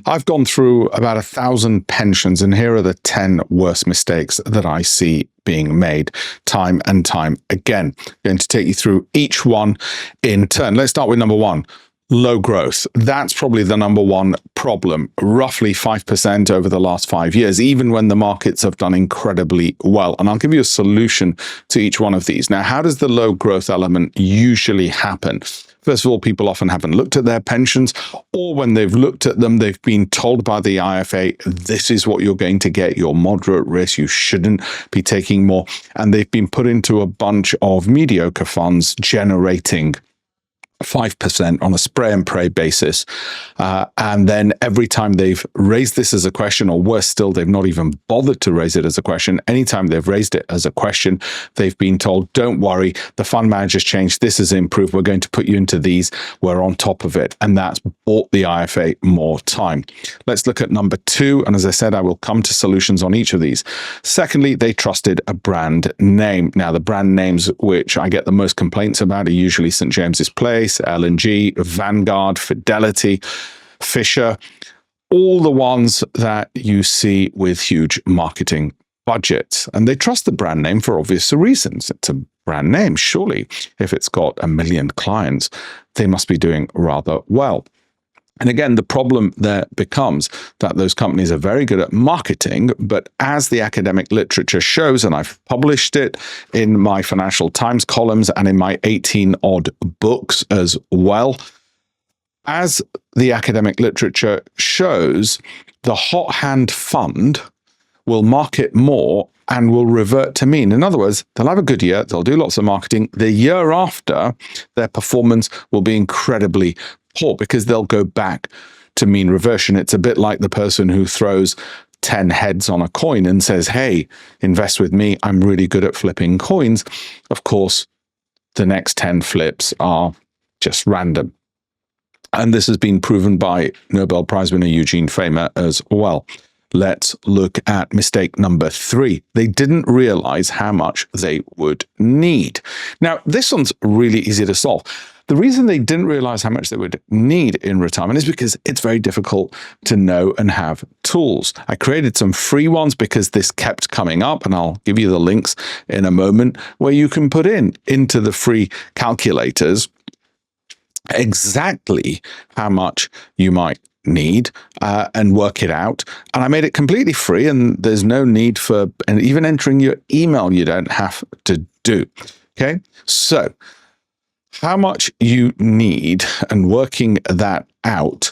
I've gone through about 1,000 pensions, and here are the 10 worst mistakes that I see being made time and time again. I'm going to take you through each one in turn. Let's start with number one. Low growth. That's probably the number one problem. Roughly 5% over the last 5 years, even when the markets have done incredibly well. And I'll give you a solution to each one of these. Now, how does the low growth element usually happen? First of all, people often haven't looked at their pensions, or when they've looked at them, they've been told by the IFA, this is what you're going to get, you're moderate risk, you shouldn't be taking more. And they've been put into a bunch of mediocre funds generating 5% on a spray and pray basis. And then every time they've raised this as a question, or worse still, they've not even bothered to raise it as a question. Anytime they've raised it as a question, they've been told, don't worry, the fund manager's changed, this has improved, we're going to put you into these, we're on top of it. And that's bought the IFA more time. Let's look at number two. And as I said, I will come to solutions on each of these. Secondly, they trusted a brand name. Now, the brand names which I get the most complaints about are usually St. James's Place, L&G, Vanguard, Fidelity, Fisher, all the ones that you see with huge marketing budgets. And they trust the brand name for obvious reasons. It's a brand name. Surely, if it's got 1 million clients, they must be doing rather well. And again, the problem there becomes that those companies are very good at marketing, but as the academic literature shows, and I've published it in my Financial Times columns and in my 18-odd books as well, as the academic literature shows, the hot hand fund will market more and will revert to mean. In other words, they'll have a good year, they'll do lots of marketing. The year after, their performance will be incredibly poor because they'll go back to mean reversion. It's a bit like the person who throws 10 heads on a coin and says, hey, invest with me, I'm really good at flipping coins. Of course, the next 10 flips are just random. And this has been proven by Nobel Prize winner Eugene Fama as well. Let's look at mistake number three. They didn't realize how much they would need. Now, this one's really easy to solve. The reason they didn't realize how much they would need in retirement is because it's very difficult to know and have tools. I created some free ones because this kept coming up, and I'll give you the links in a moment, where you can put into the free calculators exactly how much you might need and work it out. And I made it completely free, and there's no need for, and even entering your email, you don't have to do. Okay, so how much you need and working that out